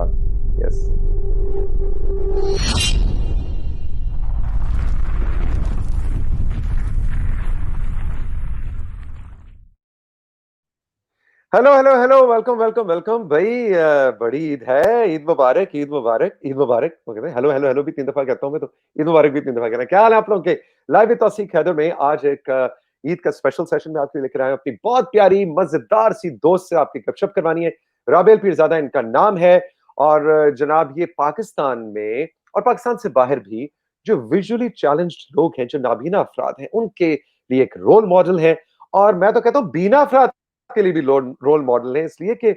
साथ। Yes. Hello hello hello, welcome welcome welcome भाई। बड़ी ईद है, ईद मुबारक, ईद मुबारक, ईद मुबारक। वो कहते हैं हेलो हेलो हेलो भी 3 दफा कहता हूँ मैं, तो ईद मुबारक भी 3 दफा कहना। क्या हाल है आप लोगों के? लाइव विद तौसीक हैदर में आज एक ईद का स्पेशल सेशन में आपके लिए लेकर आए हैं। अपनी बहुत प्यारी मजेदार सी दोस्त से आपकी गपशप करवानी है। राबेल पीरजादा इनका नाम है। और जनाब ये पाकिस्तान में और पाकिस्तान से बाहर भी जो विजुअली चैलेंज्ड लोग हैं, जो नाबीना अफराद हैं, उनके लिए एक रोल मॉडल है। और मैं तो कहता हूँ बीना अफराद के लिए भी रोल मॉडल है, इसलिए कि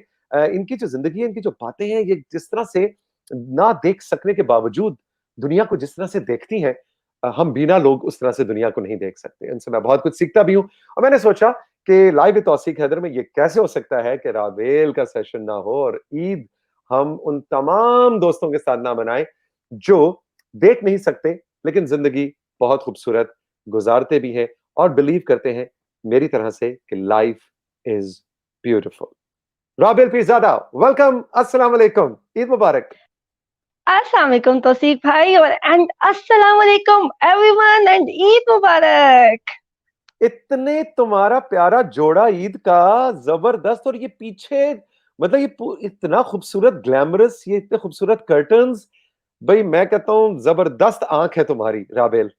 इनकी जो जिंदगी है, इनकी जो बातें हैं, ये जिस तरह से ना देख सकने के बावजूद दुनिया को जिस तरह से देखती हैं, हम बिना लोग उस तरह से दुनिया को नहीं देख सकते। इनसे मैं बहुत कुछ सीखता भी हूं। और मैंने सोचा कि लाइव विद तौसीक हैदर में ये कैसे हो सकता है कि रावेल का सेशन ना हो और ईद हम उन तमाम दोस्तों के साथ ना मनाएं जो देख नहीं सकते लेकिन जिंदगी बहुत खूबसूरत गुजारते भी हैं और बिलीव करते हैं मेरी तरह से कि life is beautiful. Rabel Pirzada, welcome. Assalamu alaikum. Eid Mubarak. अस्सलाम वालेकुम तौसीफ भाई और एंड अस्सलाम वालेकुम एवरीवन एंड ईद मुबारक। इतने तुम्हारा प्यारा जोड़ा ईद का, जबरदस्त। और ये पीछे मतलब इतना खूबसूरत ग्लैमरस, ये इतने खूबसूरत कर्टन्स। भाई मैं कहता हूं जबरदस्त आंख है तुम्हारी राबेल।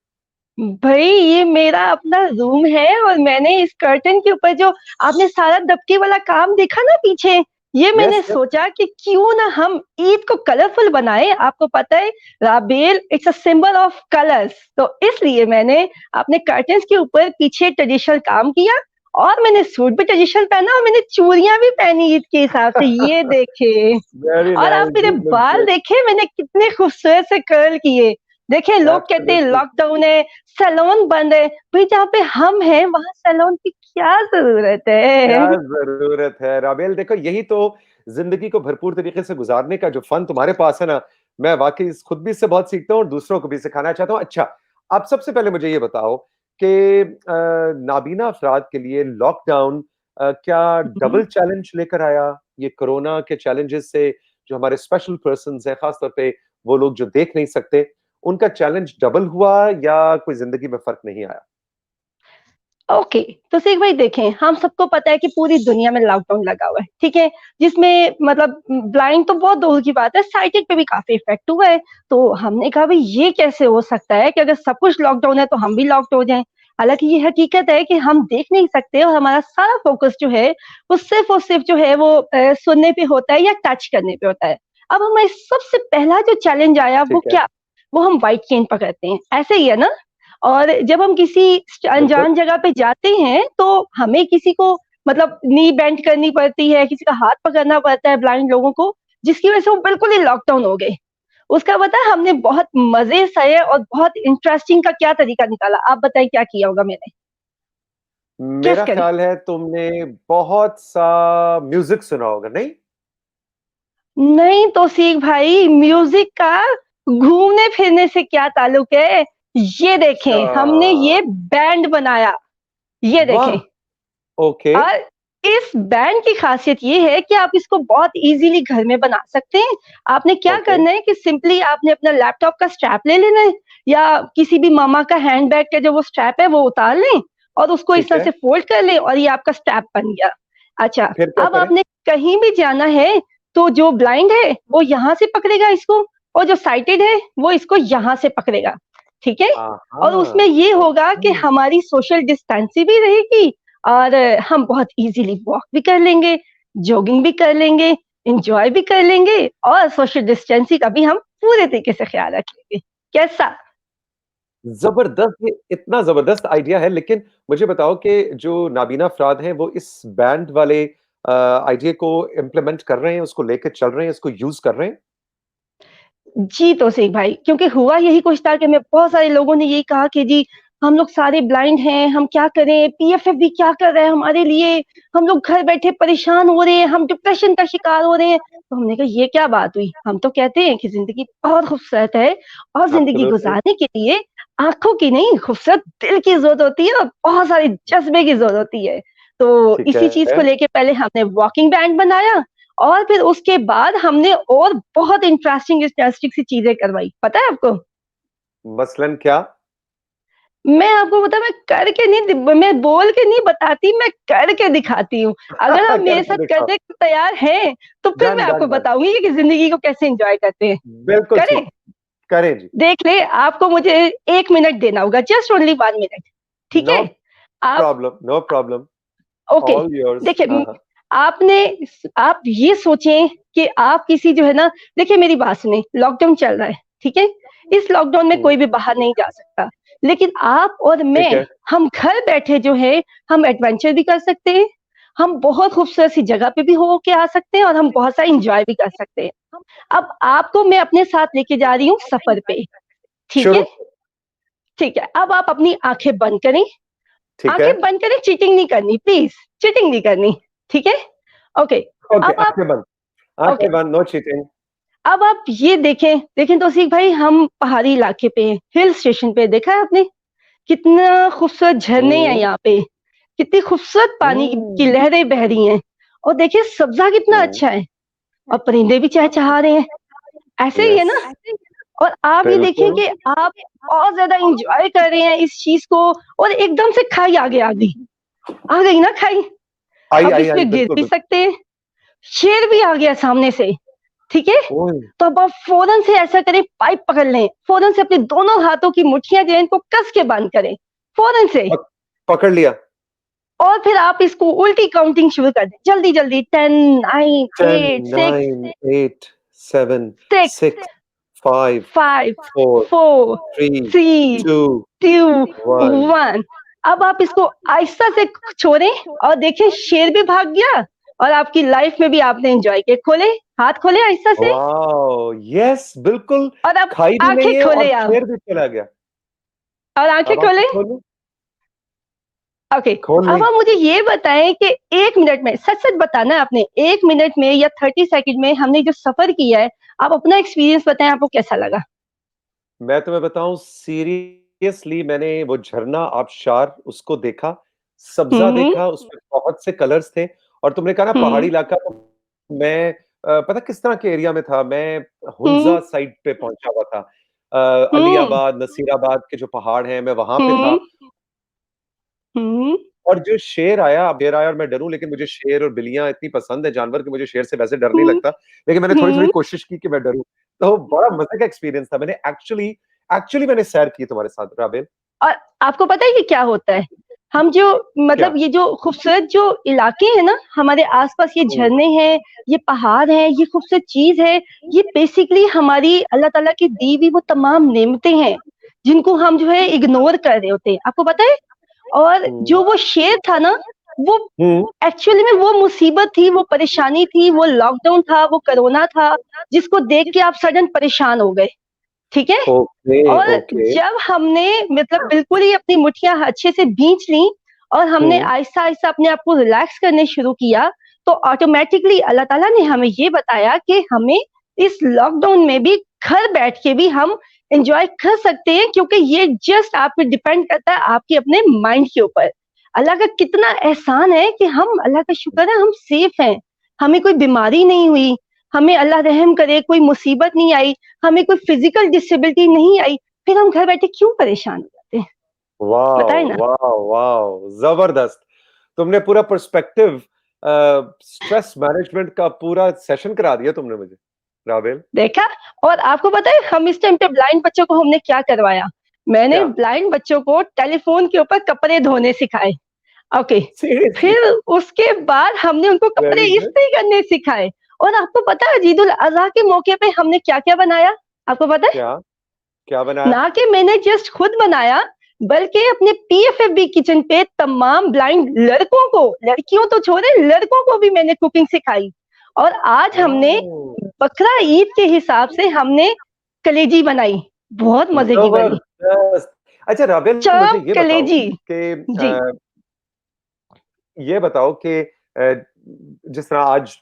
भाई ये मेरा अपना रूम है और मैंने इस कर्टन के ऊपर जो आपने सारा दबके वाला काम देखा ना पीछे, ये मैंने यस यस। सोचा कि क्यों ना हम ईद को कलरफुल बनाए। आपको पता है राबेल it's a symbol of colours, तो इसलिए मैंने अपने कर्टन्स के ऊपर पीछे ट्रेडिशनल काम किया और मैंने सूट भी ट्रेडिशनल पहना और मैंने चूड़ियां भी पहनी ईद के हिसाब से, ये देखे। वेरी और आप नाइस, मेरे यू लुक बाल गुड। देखे मैंने कितने खूबसूरत से कर्ल किए। देखिए लोग कहते हैं एब्सोल्युटली। लॉकडाउन है, सैलून बंद है। भाई जहाँ पे हम हैं वहां सैलून की क्या जरूरत क्या है। जरूरत है राबेल? देखो यही तो जिंदगी को भरपूर तरीके से गुजारने का जो फन तुम्हारे पास है ना, मैं वाकई खुद भी इससे बहुत सीखता हूँ और दूसरों को भी सिखाना चाहता हूँ। अच्छा, आप सबसे पहले मुझे ये बताओ कि नाबीना अफराद के लिए लॉकडाउन क्या डबल चैलेंज लेकर आया? ये कोरोना के चैलेंजेस से जो हमारे स्पेशल पर्सन है, खासतौर पे वो लोग जो देख नहीं सकते, उनका चैलेंज डबल हुआ या कोई जिंदगी में फर्क नहीं आया? ओके, तो सीख भाई देखें, हम सबको पता है कि पूरी दुनिया में लॉकडाउन लगा हुआ है, ठीक है। जिसमें मतलब ब्लाइंड तो बहुत दूर की बात है, साइटेड पे भी काफी इफेक्ट हुआ है। तो हमने कहा भाई ये कैसे हो सकता है कि अगर सब कुछ लॉकडाउन है तो हम भी लॉकड हो जाएं। हालांकि ये हकीकत है कि हम देख नहीं सकते और हमारा सारा फोकस जो है वो सिर्फ जो है वो सुनने पे होता है या टच करने पे होता है। अब हमारे सबसे पहला जो चैलेंज आया वो ठीक है। क्या, वो हम व्हाइट केन पकड़ते हैं, ऐसे ही है ना। और जब हम किसी बिल्कुल। अनजान जगह पे जाते हैं तो हमें किसी को मतलब नी बेंड करनी पड़ती है, किसी का हाथ पकड़ना पड़ता है ब्लाइंड लोगों को, जिसकी वजह से वो बिल्कुल ही लॉकडाउन हो गए। उसका पता है हमने बहुत मजे से और बहुत इंटरेस्टिंग का क्या तरीका निकाला, आप बताइए क्या किया होगा मैंने। गेस मेरा करें। ख्याल है तुमने बहुत सा म्यूजिक सुना होगा, नहीं? नहीं तो सीख भाई, म्यूजिक का घूमने फिरने से क्या ताल्लुक है। ये अच्छा। देखें हमने ये बैंड बनाया, ये वाह। देखें। ओके। और इस बैंड की खासियत ये है कि आप इसको बहुत इजीली घर में बना सकते हैं। आपने क्या ओके। करना है कि सिंपली आपने अपना लैपटॉप का स्ट्रैप ले लेना है या किसी भी मामा का हैंडबैग का जो वो स्ट्रैप है वो उतार लें और उसको इस ठीक तरह है। से फोल्ड कर लें और ये आपका स्ट्रैप बन गया। अच्छा, फिर क्या अब करें? आपने कहीं भी जाना है तो जो ब्लाइंड है वो यहाँ से पकड़ेगा इसको और जो साइटेड है वो इसको यहाँ से पकड़ेगा, ठीक है। और उसमें हाँ। ये होगा कि ओके। हमारी सोशल डिस्टेंसिंग भी रहेगी और हम बहुत इजीली वॉक भी कर लेंगे, जॉगिंग भी कर लेंगे, एंजॉय भी कर लेंगे और सोशल डिस्टेंसिंग का भी हम पूरे तरीके से ख्याल रख लेंगे। कैसा? जबरदस्त, ये इतना जबरदस्त आइडिया है। लेकिन मुझे बताओ कि जो नाबीना अफराद हैं वो इस बैंड वाले आइडिया को इम्प्लीमेंट कर रहे हैं, उसको लेके चल रहे हैं, इसको यूज कर रहे हैं? जी तो सही भाई, क्योंकि हुआ यही कुछ था कि हमें बहुत सारे लोगों ने यही कहा कि जी हम लोग सारे ब्लाइंड हैं, हम क्या करें, पीएफएफ भी क्या कर रहा है हमारे लिए, हम लोग घर बैठे परेशान हो रहे हैं, हम डिप्रेशन का शिकार हो रहे हैं। तो हमने कहा ये क्या बात हुई, हम तो कहते हैं कि जिंदगी बहुत खूबसूरत है और जिंदगी एब्सोल्युटली। गुजारने के लिए आंखों की नहीं खूबसूरत दिल की जरूरत होती है और बहुत सारे जज्बे की जरूरत होती है। तो ठीक इसी चीज है। को लेके पहले हमने वॉकिंग बैंड बनाया और फिर उसके बाद हमने और बहुत इंटरेस्टिंग सी चीजें करवाई, पता है आपको? मसलन क्या? मैं आपको बताऊं, मैं बोल के नहीं बताती, मैं करके दिखाती हूँ। अगर आप मेरे करके साथ दिखाओ। करने को तैयार हैं तो फिर डन मैं डन आपको डन। बताऊंगी कि जिंदगी को कैसे एंजॉय करते हैं। बिल्कुल करें? ठीक। करें जी। देख ले, आपको मुझे 1 मिनट देना होगा, जस्ट ओनली 1 मिनट। ठीक नो है? आप problem, no problem. Okay. All yours. देखिए, हाँ हाँ। आपने आप ये सोचें कि आप किसी जो है ना, देखिए मेरी बात सुने, लॉकडाउन चल रहा है, ठीक है? इस लॉकडाउन में हम्म, कोई भी बाहर नहीं जा सकता, लेकिन आप और ठीक मैं, है। हम घर बैठे जो है, हम एडवेंचर भी कर सकते हैं, हम बहुत खूबसूरत सी जगह पे भी हो के आ सकते हैं, और हम बहुत सारा इंजॉय भी कर सकते हैं। अब आपको मैं अपने साथ लेके जा रही हूँ सफर पे, ठीक है? शुरू। ठीक है, अब आप अपनी आंखें बंद करें। ठीक है। आंखें बंद करें, चीटिंग नहीं करनी प्लीज, चीटिंग नहीं करनी, ठीक है? ओके। ओके, अब आप आंखें बंद। ओके, आंखें बंद, नो चीटिंग। अब आप ये देखें तौसीक भाई, हम पहाड़ी इलाके पे हैं, हिल स्टेशन पे, देखा है आपने? कितना खूबसूरत झरने हैं हम्म यहाँ पे, कितनी खूबसूरत पानी की हम्म लहरें बह रही हैं, और देखिए सब्जा कितना हम्म, अच्छा है, और परिंदे भी चहचहा रहे हैं। ऐसे ही है यस, ना? और आप ये देखें बिल्कुल। कि आप और ज्यादा इंजॉय कर रहे हैं इस चीज को, और एकदम से खाई आगे आ गई ना खाई। आई अब आई इस पे आई, गिर बिल्कुल भी बिल्कुल। सकते हैं, शेर भी आ गया सामने से, ठीक है? ओए, तो अब आप फौरन से ऐसा करें, पाइप पकड़ लें, फौरन से अपने दोनों हाथों की मुट्ठियां जो है इनको कस के बंद करें, फौरन से। पकड़ लिया। और फिर आप इसको उल्टी काउंटिंग शुरू कर दें, जल्दी जल्दी, 10, 9, 10, 8, 6, 9, 8, 7, 6, 6, 5, 5, 4, 4, 3, 3, 2, 2, 1। 1। अब आप इसको आहिस्ता से छोड़ें, और देखें शेर भी भाग गया, और आपकी लाइफ में भी आपने एंजॉय किया। खोले, हाथ खोले आहिस्ता से, वाओ, यस, बिल्कुल। और अब खाई भी आंखें नहीं है और खोले आप, शेर भी चला गया। और आंखें अब आंखें खोले। खोलो। ओके। खोल ली। अब आप मुझे ये बताएं कि 1 मिनट में, सच सच बताना है आपने, 1 मिनट में या 30 सेकंड में हमने जो सफर किया है, आप अपना एक्सपीरियंस बताएं, आपको कैसा लगा? मैं तुम्हें बताऊं, सीरियसली मैंने वो झरना आबशार उसको देखा, सब्जा हम्म। देखा, उसमें बहुत से कलर्स थे। और तुमने कहा ना हम्म। पहाड़ी इलाका, तो मैं पता किस तरह के एरिया में था मैं? हम्म। हुंजा साइड पे पहुंचा हुआ था। हम्म। अलीयाबाद, नसीराबाद के जो पहाड़ हैं, मैं वहां पे था। हम्म। हम्म। और जो शेर आया, अब शेर आया और मैं डरूं, लेकिन मुझे शेर और बिल्लियां इतनी पसंद है जानवर कि मुझे शेर से वैसे डर नहीं हम्म। लगता। लेकिन मैंने थोड़ी थोड़ी हम्म। कोशिश की कि मैं डरूं। तो बड़ा मजे का एक्सपीरियंस था। मैंने एक्चुअली एक्चुअली मैंने सैर की तुम्हारे साथ, राबेल। और आपको पता है कि क्या होता है, हम जो क्या? मतलब ये जो खूबसूरत जो इलाके हैं ना हमारे आसपास, ये हुँ, झरने हैं, ये पहाड़ हैं, ये खूबसूरत चीज है, ये बेसिकली हमारी अल्लाह ताला की दी हुई वो तमाम नेमतें हैं, जिनको हम जो है इग्नोर कर रहे होते हैं, आपको पता है? और हुँ, जो वो शेर था ना, वो हुँ, एक्चुअली में वो मुसीबत थी, वो परेशानी थी, वो लॉकडाउन था, वो कोरोना था, जिसको देख के आप सडन परेशान हो गए, ठीक है? ओके, और ओके, जब हमने मतलब बिल्कुल ही अपनी मुट्ठियां अच्छे से भींच ली, और हमने हुँ, आहिस्ता आहिस्ता अपने आप को रिलैक्स करने शुरू किया, तो ऑटोमेटिकली अल्लाह ताला ने हमें ये बताया कि हमें इस लॉकडाउन में भी घर बैठ के भी हम एंजॉय कर सकते हैं, क्योंकि ये जस्ट आप पे डिपेंड करता है आपके अपने माइंड के ऊपर। अल्लाह का कितना एहसान है कि हम, अल्लाह का शुक्र है, हम सेफ हैं, हमें कोई बीमारी नहीं हुई, हमें अल्लाह रहम करे कोई मुसीबत नहीं आई, हमें कोई फिजिकल डिसेबिलिटी नहीं आई, फिर हम घर बैठे क्यों परेशान हो जाते हैं? बताए वॉव, ना? Wow, wow! ज़बरदस्त! तुमने पूरा पर्सपेक्टिव स्ट्रेस मैनेजमेंट का पूरा सेशन करा दिया तुमने मुझे, राबेल। देखा? और आपको पता है हम इस टाइम पे ब्लाइंड बच्चों को हमने क्या करवाया? मैंने क्या? ब्लाइंड बच्चों को टेलीफोन के ऊपर कपड़े धोने सिखाए। ओके। सीरियसली? फिर उसके बाद हमने उनको कपड़े वेरी गुड। इस्त्री करने सिखाए। और आपको पता है ईद उल अजहा के मौके पे हमने क्या क्या बनाया? आपको पता है? क्या? क्या बनाया? ना कि मैंने जस्ट खुद बनाया, बल्कि अपने पीएफएफबी किचन पे तमाम ब्लाइंड लड़कों को, लड़कियों तो छोड़े, लड़कों को भी मैंने कुकिंग सिखाई। और आज हमने ओह! बकरा ईद के हिसाब से हमने कलेजी बनाई, बहुत मजे की बनी, ज़बरदस्त! अच्छा राबेल, मुझे चप ये बताओ कलेजी। कि जी। ये बताओ कि जिस तरह आज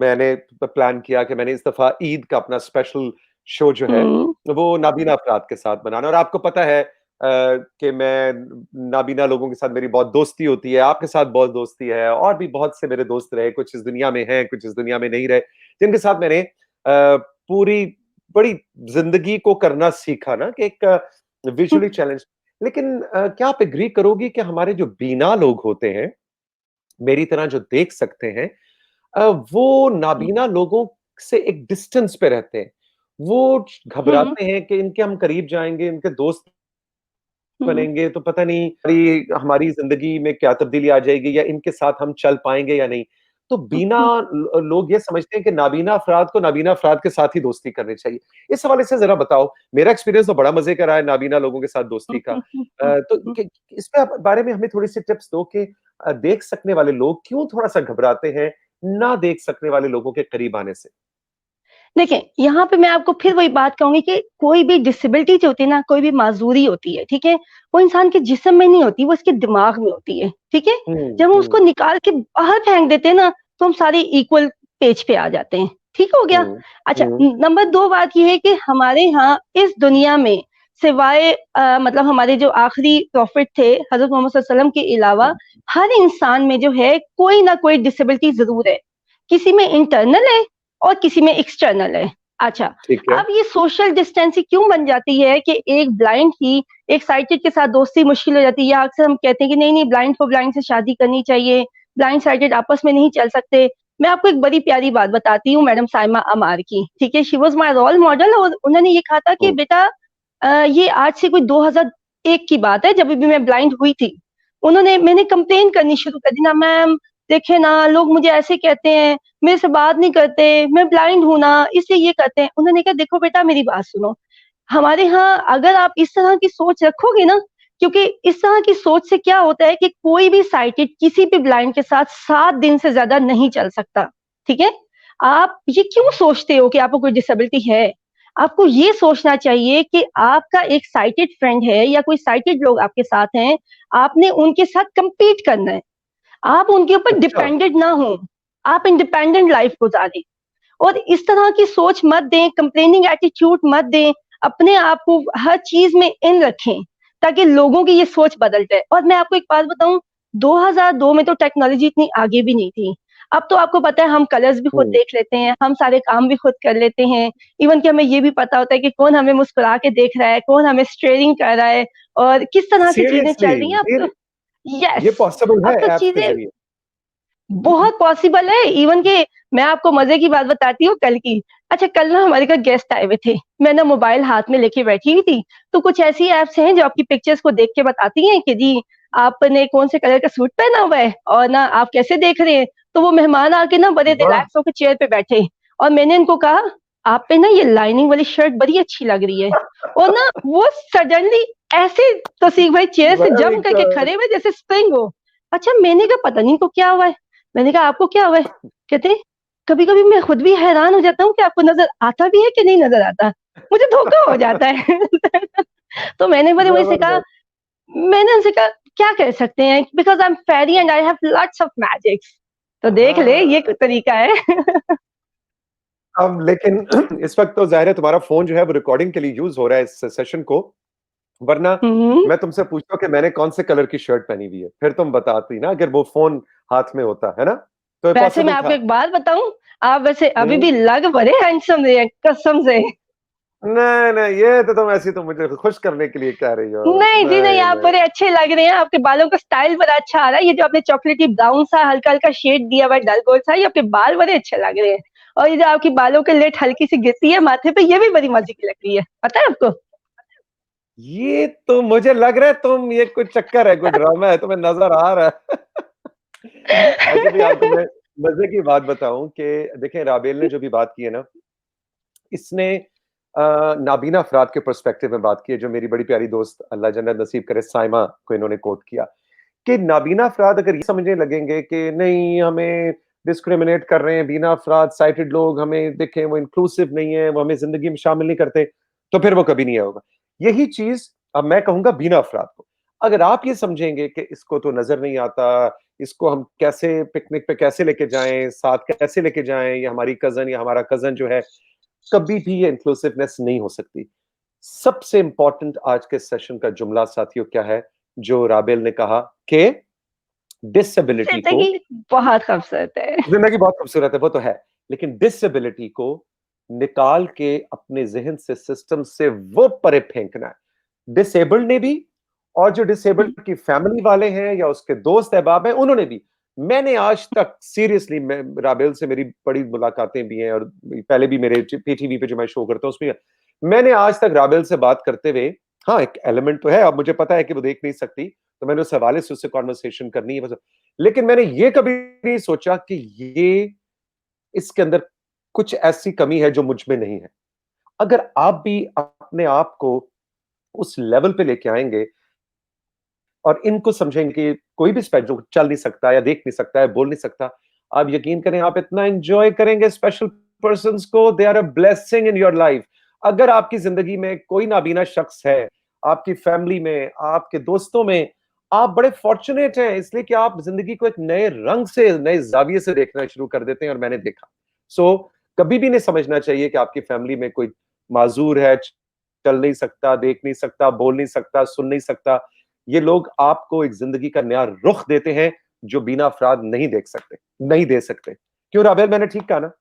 मैंने प्लान किया कि मैंने इस दफा ईद का अपना स्पेशल शो जो है हम्म। वो नाबीना अफराद के साथ बनाना, और आपको पता है कि मैं नाबीना लोगों के साथ मेरी बहुत दोस्ती होती है, आपके साथ बहुत दोस्ती है, और भी बहुत से मेरे दोस्त रहे, कुछ इस दुनिया में हैं, कुछ इस दुनिया में नहीं रहे, जिनके साथ मैंने पूरी बड़ी ज़िंदगी को करना सीखा ना, कि एक विजुअली चैलेंज। लेकिन क्या आप एग्री करोगी कि हमारे जो बीना लोग होते हैं, मेरी तरह जो देख सकते हैं, वो नाबीना लोगों से एक डिस्टेंस पे रहते हैं। वो हुँ, घबराते हैं कि इनके हम करीब जाएँगे, इनके दोस्त हुँ, बनेंगे तो पता नहीं हमारी हमारी ज़िंदगी में क्या तब्दीली आ जाएगी, या इनके साथ हम चल पाएँगे या नहीं। तो हुँ, बीना हुँ, लोग ये समझते हैं कि नाबीना अफ़राद को नाबीना अफ़राद के साथ ही दोस्ती करनी चाहिए। इस हवाले से ज़रा बताओ, मेरा एक्सपीरियंस तो बड़ा मज़े का रहा है नाबीना लोगों के साथ दोस्ती हुँ, का। हुँ, हुँ, हुँ, तो हुँ। इसपे आप बारे में हमें थोड़ी-सी टिप्स दो कि देख सकने वाले लोग क्यों थोड़ा-सा घबराते हैं, ना देख सकने वाले लोगों के करीब आने से? देखिए, यहाँ पे मैं आपको फिर वही बात कहूँगी कि कोई भी डिसेबिलिटी जो होती है ना, कोई भी माज़ूरी होती है, ठीक है? वो इंसान के जिस्म में नहीं होती, वो उसके दिमाग में होती है, ठीक है? हुँ, जब हम उसको हुँ, निकाल के बाहर फेंक देते हैं ना, तो हम सारे इक्वल पेज पे आ जाते हैं, ठीक हो गया? हुँ, अच्छा, हुँ, नंबर 2 बात ये है कि हमारे यहाँ इस दुनिया में सिवाय मतलब हमारे जो आखिरी प्रॉफ़ेट थे, हज़रत मोहम्मद सल्लल्लाहु अलैहि वसल्लम के अलावा, हर इंसान में जो है, कोई ना कोई डिसेबिलिटी ज़रूर है। किसी में इंटरनल है और किसी में एक्सटर्नल है। अच्छा, ठीक है। अब ये सोशल डिस्टेंसिंग क्यों बन जाती है कि एक ब्लाइंड की एक साइटेड के साथ दोस्ती मुश्किल हो जाती है, या अक्सर हम कहते हैं कि नहीं, नहीं ब्लाइंड को ब्लाइंड से शादी करनी चाहिए, ब्लाइंड साइटेड आपस में नहीं चल सकते। मैं आपको एक बड़ी प्यारी बात बताती हूँ मैडम साइमा अमार की, ठीक है? She was my role model और उन्होंने ये कहा था कि हुँ, बेटा ये आज से कोई 2001 की बात है जब भी मैं ब्लाइंड हुई थी। मैंने कंप्लेन करनी शुरू कर दी ना, मैम देखिए ना लोग मुझे ऐसे कहते हैं, मेरे से बात नहीं करते, मैं ब्लाइंड हूँ ना, इसलिए ये करते हैं। उन्होंने कहा देखो बेटा मेरी बात सुनो, हमारे यहाँ अगर आप इस तरह की सोच रखोगे ना, क्योंकि इस तरह की सोच से क्या होता है कि कोई भी साइटेड किसी भी ब्लाइंड के साथ 7 दिन से ज़्यादा नहीं चल सकता, ठीक है? आप ये क्यों सोचते हो कि आपको कोई डिसेबिलिटी है? आपको ये सोचना चाहिए कि आपका एक साइटेड फ्रेंड है या कोई साइटेड लोग आपके साथ हैं, आपने उनके साथ कम्पीट करना है। आप उनके ऊपर अच्छा। डिपेंडेंट ना हों, आप इंडिपेंडेंट लाइफ गुज़ारें। और इस तरह की सोच मत दें, कंप्लेनिंग एटीट्यूड मत दें, अपने आप को हर चीज़ में इन रखें, ताकि लोगों की ये सोच बदल जाए। और मैं आपको एक बात बताऊँ, 2002 में तो टेक्नोलॉजी इतनी आगे भी नहीं थी। अब तो आपको पता है हम कलर्स भी खुद हुँ। देख लेते हैं, हम सारे काम भी खुद कर लेते हैं। इवन कि हमें ये भी पता होता है कि कौन हमें मुस्कुरा के देख रहा है, कौन हमें स्टेयरिंग कर रहा है और किस तरह की चीज़ें सीरियसली, चल रही हैं अब तो। ये यस, पॉसिबल है अब तो ऐप्स के चीज़ें ज़रिए? बहुत पॉसिबल है, इवन कि मैं आपको मज़े की बात बताती हूँ कल की। अच्छा, कल ना हमारे घर गेस्ट आए हुए थे। मैं ना मोबाइल हाथ में लेके बैठी हुई थी, तो कुछ ऐसी ऐप्स हैं जो आपकी पिक्चर्स को देख के बताती हैं कि जी, आपने कौन-से कलर का सूट पहना हुआ है और ना आप कैसे देख रहे हैं। तो वो मेहमान आके ना बड़े वाह! रिलैक्स होके चेयर पे बैठे और मैंने उनको कहा, "आप पे ना ये लाइनिंग वाली शर्ट बड़ी अच्छी लग रही है।" और ना वो सडनली ऐसे तौसीफ भाई चेयर से वेरी जंप करके गुड। खड़े हुए जैसे स्प्रिंग हो। अच्छा, मैंने कहा पता नहीं इनको क्या हुआ है? मैंने कहा आपको क्या हुआ है? कहते कभी-कभी मैं खुद भी हैरान हो जाता हूँ कि आपको नज़र आता भी है कि नहीं नज़र आता? मुझे धोखा हो जाता है। तो ज़बरदस्त। मैंने उनसे कहा क्या कर सकते हैं because I am fairy and I have lots of magics. तो देख ले ये हाँ, तरीका है। अब लेकिन इस वक़्त तो ज़ाहिर है तुम्हारा फ़ोन जो है वो रिकॉर्डिंग के लिए यूज़ हो रहा है इस सेशन को, वरना हुँ, मैं तुमसे पूछता कि मैंने कौन-से कलर की शर्ट पहनी हुई है, फिर तुम बताती ना अगर वो फ़ोन हाथ में होता, है ना? तो ये वैसे मैं पॉसिबल आपको था। एक बात बताऊँ, आप वैसे अभी हुँ। भी लग बड़े हैंडसम रहे हैं, कसम से। नहीं, नहीं, ये तो तुम ऐसे ही तो मुझे खुश करने के लिए कह रही हो। नहीं जी नहीं, नहीं, आप नहीं। बड़े अच्छे लग रहे हैं, आपके बालों का स्टाइल बड़ा अच्छा आ रहा है। ये जो आपने चॉकलेटी ब्राउन सा हल्का-हल्का शेड दिया हुआ है डल गोल्ड सा, ये आपके बाल बड़े अच्छे लग रहे हैं। और ये जो आपकी बालों की लेट हल्की सी गिरती है माथे पे, ये भी बड़ी मज़े की लग रही है। पता है आपको? ये तो मुझे लग रहा है तुम ये कोई चक्कर है, कोई ड्रामा है, तुम्हें नज़र आ रहा है। अच्छा भी आपको मैं मज़े की बात बताऊँ कि देखिए राबेल ने जो भी बात की है ना, इसने नाबीना अफ़राद के पर्सपेक्टिव में बात की है, जो मेरी बड़ी प्यारी दोस्त अल्लाह जन्नत नसीब करे साइमा को इन्होंने कोट किया, कि नाबीना अफ़राद अगर ये समझने लगेंगे कि नहीं हमें डिस्क्रिमिनेट कर रहे हैं, बीना अफ़राद साइटेड लोग हमें देखें वो इंक्लूसिव नहीं है, वो हमें ज़िंदगी में शामिल नहीं करते, तो फिर वो कभी नहीं होगा। यही चीज़ अब मैं कहूँगा बीना अफ़राद को। अगर आप ये समझेंगे कि इसको तो नज़र नहीं आता, इसको हम कैसे पिकनिक पे कैसे लेके जाएँ, साथ कैसे लेके जाएँ, या हमारी कज़न या हमारा कज़न जो है, कभी भी ये इंक्लूसिवनेस नहीं हो सकती। सबसे इंपॉर्टेंट आज के सेशन का जुमला साथियों क्या है, जो राबेल ने कहा कि डिसेबिलिटी को, जिंदगी बहुत खूबसूरत है। जिंदगी बहुत खूबसूरत है, वो तो है, लेकिन डिसेबिलिटी को निकाल के अपने जहन से, सिस्टम से वो परे फेंकना है। डिसेबल्ड ने भी, और जो हम्म, डिसेबल्ड की फैमिली वाले हैं या उसके दोस्त अहबाब हैं, उन्होंने भी। मैंने आज तक सीरियसली, मैं राबेल से मेरी बड़ी मुलाकातें भी हैं, और पहले भी मेरे पीटीवी पे जो मैं शो करता हूँ उसमें मैंने आज तक राबेल से बात करते हुए, हाँ एक एलिमेंट तो है, अब मुझे पता है कि वो देख नहीं सकती, तो मैंने उस हवाले से उससे कॉन्वर्सेशन करनी है बस। लेकिन मैंने ये कभी नहीं सोचा कि ये, इसके अंदर कुछ ऐसी कमी है जो मुझ में नहीं है। अगर आप भी अपने आप को उस लेवल पे लेके आएंगे और इनको समझेंगे कि कोई भी जो चल नहीं सकता या देख नहीं सकता है, बोल नहीं सकता, आप यकीन करें आप इतना एंजॉय करेंगे स्पेशल पर्संस को, they are a blessing in your life. अगर आपकी जिंदगी में कोई नाबीना शख्स है, आपकी फैमिली में, आपके दोस्तों में, आप बड़े फॉर्चुनेट हैं, इसलिए कि आप जिंदगी को एक नए रंग से, नए जाविये से देखना शुरू कर देते हैं, और मैंने देखा। सो कभी भी नहीं समझना चाहिए कि आपकी फैमिली में कोई माजूर है, चल नहीं सकता, देख नहीं सकता, बोल नहीं सकता, सुन नहीं सकता। ये लोग आपको एक जिंदगी का नया रुख देते हैं, जो बिना अफराद नहीं देख सकते, नहीं दे सकते। क्यों राबेल, मैंने ठीक कहा ना?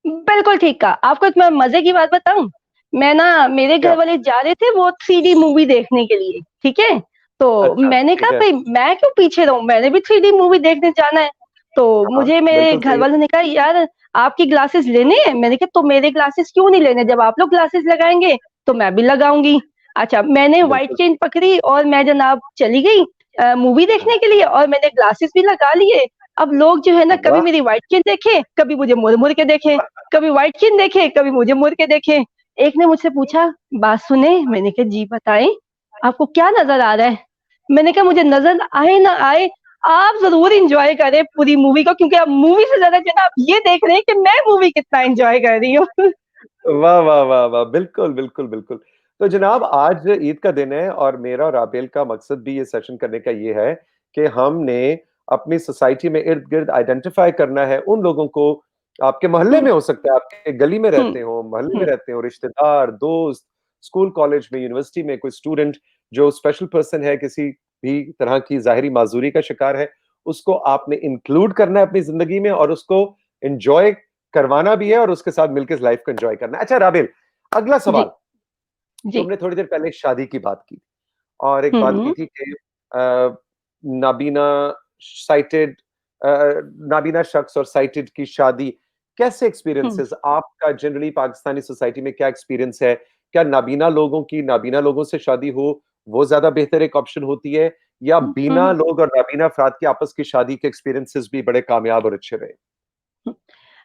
बिल्कुल ठीक कहा। आपको एक मैं मजे की बात बताऊं, मैं ना, मेरे क्या? घर वाले जा रहे थे वो 3D मूवी देखने के लिए, ठीक है। तो अच्छा, मैंने ठीक कहा है। भाई मैं क्यों पीछे रहूं, मैंने भी 3D मूवी देखने जाना है। तो हाँ, मुझे मेरे बिल्कुल घर सही है। वालों ने कहा यार आपकी ग्लासेस लेने हैं, मैंने कहा तो मेरे ग्लासेस क्यों नहीं लेने, जब आप लोग ग्लासेस लगाएंगे तो मैं भी लगाऊंगी। अच्छा, मैंने व्हाइट बिल्कुल। चेन पकड़ी और मैं जनाब चली गई मूवी देखने के लिए, और मैंने ग्लासेस भी लगा लिए। अब लोग जो है ना, कभी वाह! मेरी व्हाइट चेन देखे, कभी मुझे मुड़ मुड़ के देखे, कभी व्हाइट चेन देखे, कभी मुझे मुड़ के देखे। एक ने मुझसे पूछा बात सुने, मैंने कहा जी बताएं, आपको क्या नजर आ रहा है। मैंने कहा मुझे नजर आए ना आए, आप जरूर इंजॉय करें पूरी मूवी को, क्योंकि आप मूवी से ज्यादा जो है ना, आप ये देख रहे हैं कि मैं मूवी कितना एंजॉय कर रही हूँ। वाह, वाह, वाह, वाह! बिल्कुल, बिल्कुल, बिल्कुल। तो जनाब आज ईद का दिन है, और मेरा और राबेल का मकसद भी ये सेशन करने का ये है कि हमने अपनी सोसाइटी में इर्द-गिर्द आइडेंटिफ़ाई करना है उन लोगों को, आपके मोहल्ले हम्म, में हो सकता है, आपके गली में हम्म, रहते हो, मोहल्ले में हम्म, रहते हो, रिश्तेदार, दोस्त, स्कूल, कॉलेज में, यूनिवर्सिटी में कोई स्टूडेंट जो स्पेशल पर्सन है, किसी भी तरह की ज़ाहिरी माज़ूरी का शिकार है, उसको आपने इंक्लूड करना है अपनी ज़िंदगी में, और उसको एन्जॉय करवाना भी है, और उसके साथ मिलके इस लाइफ को एंजॉय करना है। अच्छा राबेल, अगला जी, सवाल, जी, तुमने थोड़ी देर पहले शादी की बात की, और एक बात की हम्म, थी कि नाबीना साइटेड, नाबीना शख्स और साइटेड की शादी, कैसे हम्म, एक्सपीरियंसेस आपका जनरली पाकिस्तानी सोसाइटी में क्या एक्सपीरियंस है? क्या नाबीना लोगों की नाबीना लोगों से शादी हो, वो ज्यादा बेहतर एक ऑप्शन होती है, या बीना हम्म, लोग और नाबीना अफराद की आपस की शादी के एक्सपीरियंसेस भी बड़े कामयाब और अच्छे रहे?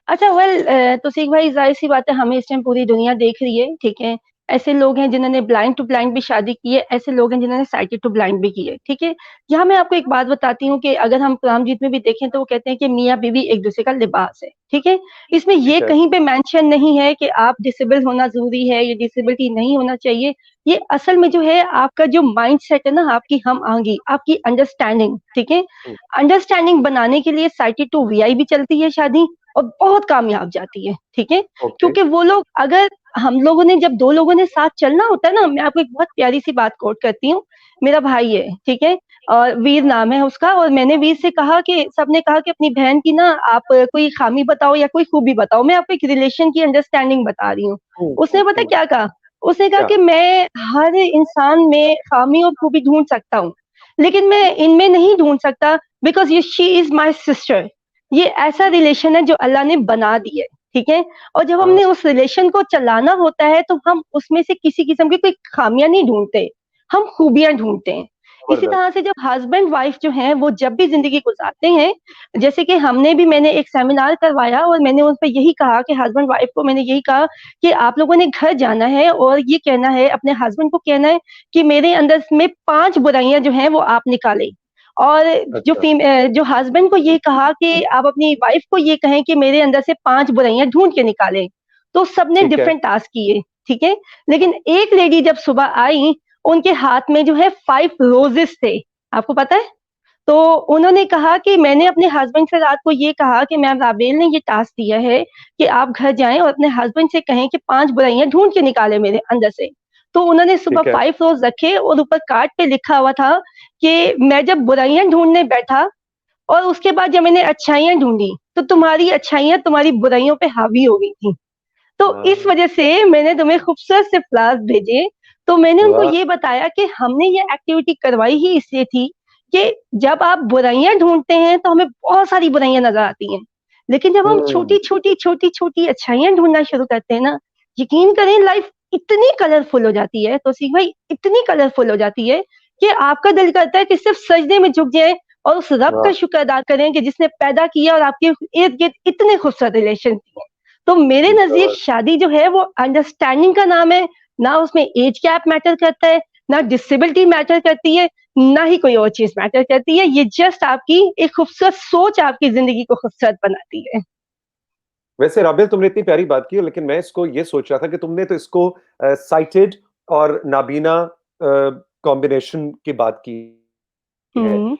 अच्छा वेल, तो सीख भाई जाहिर सी बात है, हमें इस टाइम पूरी दुनिया देख रही है, ठीक है। ऐसे लोग हैं जिन्होंने ब्लाइंड टू ब्लाइंड भी शादी की है, ऐसे लोग हैं जिन्होंने साइटेड टू ब्लाइंड भी की है, ठीक है। यहाँ मैं आपको एक बात बताती हूँ कि अगर हम कुरान मजीद में भी देखें तो वो कहते हैं कि मियाँ बीवी एक दूसरे का लिबास है, ठीक है। इसमें ये ठीक है। कहीं पे मेंशन नहीं है कि आप डिसेबल होना जरूरी है या डिसेबिलिटी नहीं होना चाहिए। ये असल में जो है आपका जो माइंड सेट है ना, आपकी हम आंगी, आपकी अंडरस्टैंडिंग, ठीक है। हम्म, अंडरस्टैंडिंग बनाने के लिए साइटेड टू वीआई भी चलती है शादी, और बहुत कामयाब जाती है, ठीक है। ओके। क्योंकि वो लोग, अगर हम लोगों ने, जब दो लोगों ने साथ चलना होता है ना, मैं आपको एक बहुत प्यारी सी बात कोट करती हूँ। मेरा भाई है, ठीक है, और वीर नाम है उसका, और मैंने वीर से कहा कि, सबने कहा कि अपनी बहन की ना आप कोई खामी बताओ या कोई खूबी बताओ, मैं आपको एक रिलेशन की अंडरस्टैंडिंग बता रही हूँ। उसने पता हम्म। क्या कहा, उसने कहा क्या? कि मैं हर इंसान में खामी और खूबी ढूंढ सकता हूँ, लेकिन मैं इनमें नहीं ढूंढ सकता, बिकॉज ये शी इज माई सिस्टर। ये ऐसा रिलेशन है जो अल्लाह ने बना दी है, ठीक है। और जब हाँ, हमने उस रिलेशन को चलाना होता है तो हम उसमें से किसी किस्म की कोई खामियां नहीं ढूंढते, हम खूबियां ढूंढते हैं। इसी जबरदस्त। तरह से जब हस्बैंड वाइफ जो हैं वो जब भी जिंदगी गुजारते हैं, जैसे कि हमने भी, मैंने एक सेमिनार करवाया और मैंने उन पर यही कहा कि हस्बैंड वाइफ को मैंने यही कहा कि आप लोगों ने घर जाना है और ये कहना है, अपने हस्बैंड को कहना है कि मेरे अंदर में 5 बुराइयां जो हैं वो आप निकालें। और अच्छा। जो हस्बैंड को ये कहा कि आप अपनी वाइफ को ये कहें कि मेरे अंदर से 5 बुराइयां ढूंढ के निकालें। तो सबने ठीक है। डिफरेंट टास्क किए, ठीक है। लेकिन एक लेडी जब सुबह आई, उनके हाथ में जो है 5 रोजेस थे, आपको पता है। तो उन्होंने कहा कि मैंने अपने हस्बैंड से रात को ये कहा कि मैम राबेल ने ये टास्क दिया है कि आप घर जाएं और अपने हस्बैंड से कहें कि 5 बुराइयां ढूंढ के निकाले मेरे अंदर से। तो उन्होंने सुबह ठीक है। 5 रोज रखे और ऊपर कार्ड पे लिखा हुआ था कि मैं जब बुराइयां ढूंढने बैठा और उसके बाद जब मैंने अच्छाइयां ढूंढी तो तुम्हारी अच्छाइयां तुम्हारी बुराइयों पे हावी हो गई थी। तो इस हाँ, वजह से मैंने तुम्हें खूबसूरत से फ्लावर्स भेजे। तो मैंने उनको वाह! ये बताया कि हमने ये एक्टिविटी करवाई ही इसलिए थी कि जब आप बुराइयां ढूंढते हैं तो हमें बहुत सारी बुराइयां नजर आती हैं, लेकिन जब हम हुँ, छोटी छोटी छोटी छोटी अच्छाइयां ढूंढना शुरू करते हैं ना, यकीन करें लाइफ इतनी कलरफुल हो जाती है, तो सी भाई इतनी कलरफुल हो जाती है कि आपका दिल करता है कि सिर्फ सजदे में झुक जाए और उस रब का वाह! शुक्र अदा करें कि जिसने पैदा किया और आपके इर्द गिर्द इतने खूबसूरत रिलेशन दिए। तो मेरे नजदीक ज़बरदस्त। शादी जो है वो अंडरस्टैंडिंग का नाम है। ना उसमें एज गैप मैटर करता है, ना डिसेबिलिटी मैटर करती है, ना ही कोई और चीज मैटर करती है। ये जस्ट आपकी एक खूबसूरत सोच आपकी जिंदगी को खूबसूरत बनाती है। वैसे राबिया तुमने इतनी प्यारी बात की, लेकिन मैं इसको ये सोच रहा था कि तुमने तो इसको साइटेड और नाबीना कॉम्बिनेशन की बात की है। हम्म।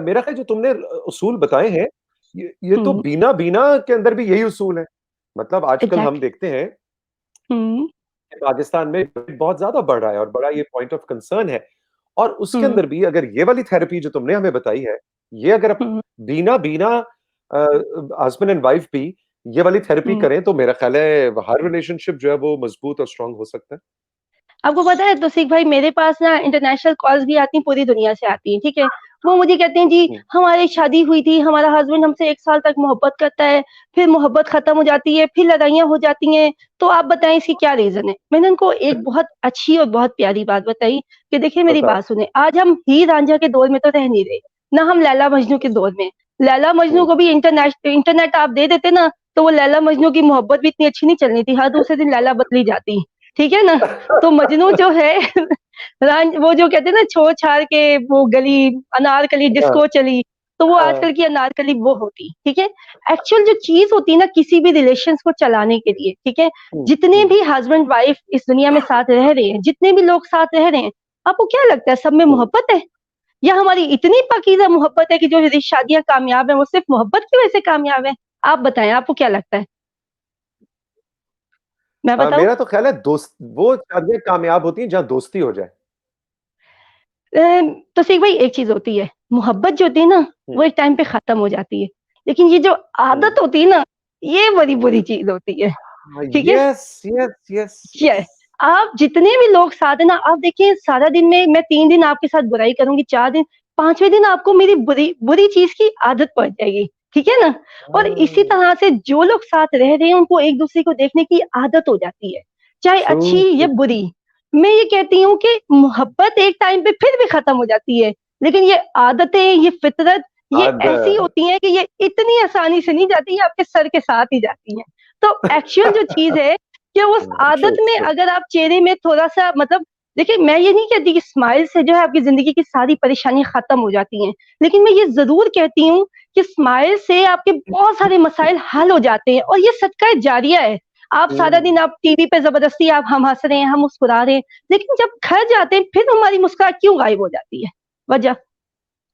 मेरा ख्याल जो तुमने उसूल बताए हैं, ये तो हम्म। बीना बीना के अंदर भी यही उसूल है। मतलब आजकल हम एग्जैक्टली। देखते हैं हम्म। कि पाकिस्तान में बहुत ज़्यादा बढ़ रहा है और बड़ा ये पॉइंट ऑफ कंसर्न है। और उसके हम्म। अंदर भी अगर ये वाली थेरेपी जो तुमने हमें बताई है, ये अगर हम्म। बीना बीना हस्बैंड एंड वाइफ भी ये वाली थेरेपी हम्म। करें, तो मेरा ख्याल है हर रिलेशनशिप जो है वो मजबूत और स्ट्रांग हो सकता है। आपको पता है तौसीक भाई, मेरे पास ना इंटरनेशनल कॉल्स भी आती हैं, पूरी दुनिया से आती हैं, ठीक है। वो मुझे कहते हैं जी हुँ, हमारी शादी हुई थी, हमारा हस्बैंड हमसे 1 साल तक मोहब्बत करता है, फिर मोहब्बत खत्म हो जाती है, फिर लड़ाइयाँ हो जाती हैं, तो आप बताएं इसकी क्या रीजन है। मैंने उनको एक बहुत अच्छी और बहुत प्यारी बात बताई कि देखिए मेरी बताओ। बात सुने, आज हम हीर रांझा के दौर में तो रह नहीं रहे, ना हम लैला मजनू के दौर में। लैला मजनू हुँ, को भी इंटरनेट आप दे देते ना, तो वो लैला मजनू की मोहब्बत भी इतनी अच्छी नहीं चलनी थी, हर दूसरे दिन लैला बदली जाती, ठीक है ना। तो मजनू जो है वो जो कहते हैं ना छोड़ छाड़ के वो गली अनारकली हाँ, डिस्को चली, तो वो हाँ, आजकल की अनारकली वो होती, ठीक है। एक्चुअल जो चीज होती है ना किसी भी रिलेशन को चलाने के लिए, ठीक है, हुँ, जितने हुँ, भी हस्बैंड वाइफ इस दुनिया में साथ रह रहे हैं, जितने भी लोग साथ रह रहे हैं, आपको क्या लगता है सब में हुँ। मोहब्बत है? या हमारी इतनी पकीज़ा मोहब्बत है कि जो शादियां कामयाब है वो सिर्फ मोहब्बत की वजह से कामयाब है? आप बताएं, आपको क्या लगता है? मैं बताऊं? मेरा तो ख्याल है दोस्त वो शादियाँ कामयाब होती हैं जहाँ दोस्ती हो जाए। तो सीख भाई एक चीज होती है, मोहब्बत जो होती है ना हुँ, वो एक टाइम पे खत्म हो जाती है, लेकिन ये जो हुँ। आदत होती है ना, ये बड़ी बुरी चीज होती है, हाँ, ठीक है। यस, यस, यस, ये यस। आप जितने भी लोग साथ है ना, आप देखिए सारा दिन में मैं 3 दिन आपके साथ बुराई करूंगी, 4 दिन, 5वें दिन आपको मेरी बुरी बुरी चीज की आदत पड़ जाएगी, ठीक है ना। और इसी हाँ, तरह से जो लोग साथ रह रहे हैं उनको एक दूसरे को देखने की आदत हो जाती है, चाहे ट्रू, अच्छी या ट्रू। बुरी। मैं ये कहती हूँ कि मोहब्बत एक टाइम पे फिर भी खत्म हो जाती है, लेकिन ये आदतें, ये फितरत, ये ऐसी आदत। होती हैं कि ये इतनी आसानी से नहीं जाती, ये आपके सर के साथ ही जाती हैं। तो एक्चुअल जो चीज है कि उस ट्रू, आदत में ट्रू। अगर आप चेहरे में थोड़ा-सा मतलब, देखिए मैं ये नहीं कहती कि स्माइल से जो है आपकी ज़िंदगी की सारी परेशानी खत्म हो जाती हैं। लेकिन मैं ये ज़रूर कहती हूँ कि स्माइल से आपके बहुत सारे मसाइल हल हो जाते हैं और ये सदका जारिया है। आप सारा हुँ, दिन आप टीवी पे ज़बरदस्ती आप हम हँस रहे हैं, हम मुस्कुरा रहे हैं, लेकिन जब घर जाते हैं फिर हमारी मुस्कुराहट क्यों गायब हो जाती है? वजह